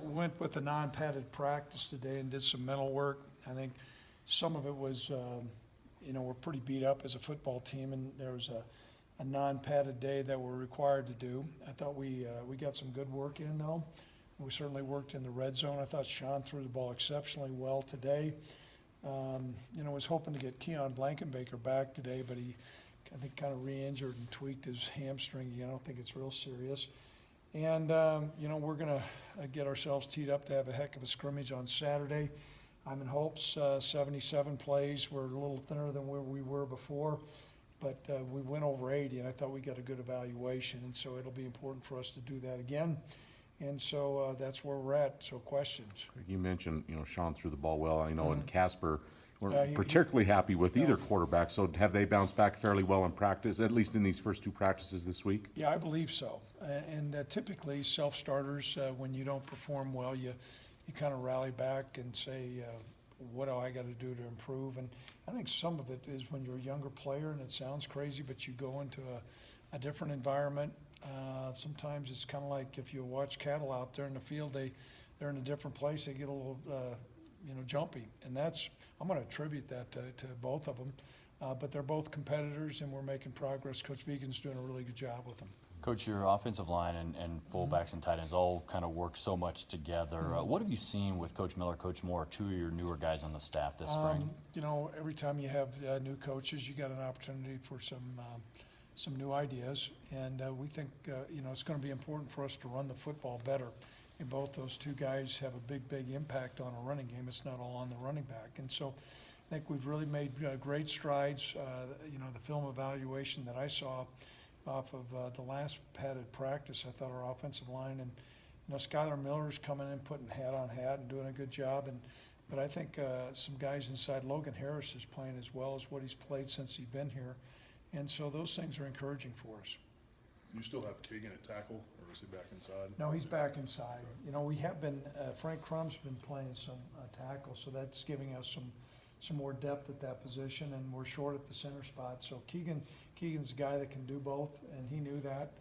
Went with a non-padded practice today and did some mental work. I think some of it was, we're pretty beat up as a football team, and there was a non-padded day that we're required to do. I thought we got some good work in, though. We certainly worked in the red zone. I thought Sean threw the ball exceptionally well today. Was hoping to get Keon Blankenbaker back today, but he, I think, kind of re-injured and tweaked his hamstring again. I don't think it's real serious. And, we're going to get ourselves teed up to have a heck of a scrimmage on Saturday. I'm in hopes, 77 plays. We're a little thinner than where we were before, but we went over 80, and I thought we got a good evaluation, and so it'll be important for us to do that again. And so that's where we're at. So questions? You mentioned, Sean threw the ball well, and Casper weren't he- particularly happy with either quarterback. So have they bounced back fairly well in practice, at least in these first two practices this week? Yeah, I believe so. And typically self-starters, when you don't perform well, you kind of rally back and say, what do I got to do to improve? And I think some of it is when you're a younger player, and it sounds crazy, but you go into a different environment. Sometimes it's kind of like if you watch cattle out there in the field, they're in a different place, they get a little jumpy. And I'm going to attribute that to both of them. But they're both competitors, and we're making progress. Coach Vegan's doing a really good job with them. Coach, your offensive line and fullbacks and tight ends all kind of work so much together. What have you seen with Coach Miller, Coach Moore, two of your newer guys on the staff this spring? Every time you have new coaches, you got an opportunity for some new ideas, and we think it's going to be important for us to run the football better. And both those two guys have a big impact on a running game. It's not all on the running back, and so I think we've really made great strides. The film evaluation that I saw off of the last padded practice, I thought our offensive line and Skylar Miller's coming in, putting hat on hat and doing a good job. But I think some guys inside, Logan Harris is playing as well as what he's played since he's been here. And so those things are encouraging for us. You still have Keegan at tackle, or is he back inside? No, he's back inside. We have been, Frank Crum's been playing some tackle, so that's giving us some more depth at that position, and we're short at the center spot. So Keegan's a guy that can do both, and he knew that.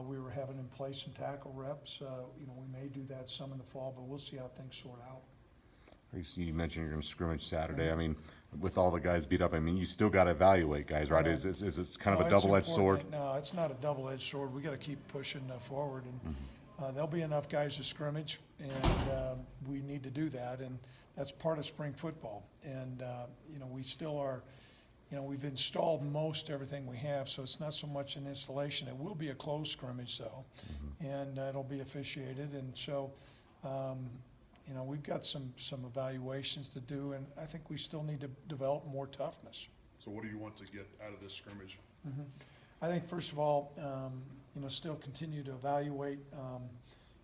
We were having him play some tackle reps. We may do that some in the fall, but we'll see how things sort out. You mentioned you're going to scrimmage Saturday. I mean, with all the guys beat up, you still got to evaluate guys, right? Is it kind of a double-edged sword? No, it's not a double-edged sword. We got to keep pushing forward, and there'll be enough guys to scrimmage, and we need to do that, and that's part of spring football. And we still are. We've installed most everything we have, so it's not so much an installation. It will be a closed scrimmage, though, and it'll be officiated, and so. We've got some evaluations to do, and I think we still need to develop more toughness. So what do you want to get out of this scrimmage? I think, first of all, still continue to evaluate,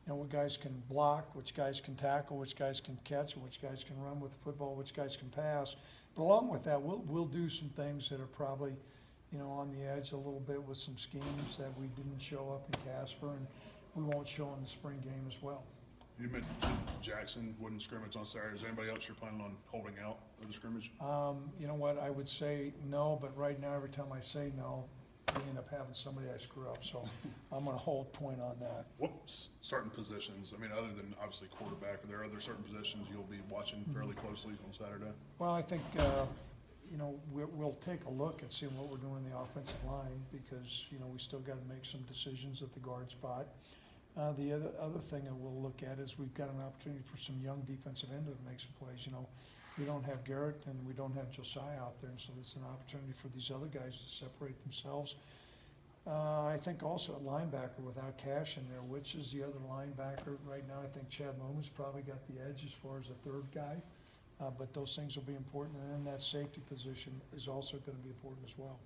what guys can block, which guys can tackle, which guys can catch, and which guys can run with the football, which guys can pass. But along with that, we'll do some things that are probably, on the edge a little bit with some schemes that we didn't show up in Casper, and we won't show in the spring game as well. You mentioned Jackson wouldn't scrimmage on Saturday. Is there anybody else you're planning on holding out of the scrimmage? You know what, I would say no, but right now, every time I say no, we end up having somebody I screw up, so I'm going to hold point on that. What certain positions, other than obviously quarterback, are there other certain positions you'll be watching fairly closely on Saturday? Well, I think, we'll take a look and see what we're doing in the offensive line because, we still got to make some decisions at the guard spot. The other thing that we'll look at is we've got an opportunity for some young defensive end to make some plays. We don't have Garrett and we don't have Josiah out there, and so it's an opportunity for these other guys to separate themselves. I think also at linebacker without Cash in there, which is the other linebacker right now. I think Chad Moon's probably got the edge as far as the third guy, but those things will be important. And then that safety position is also going to be important as well.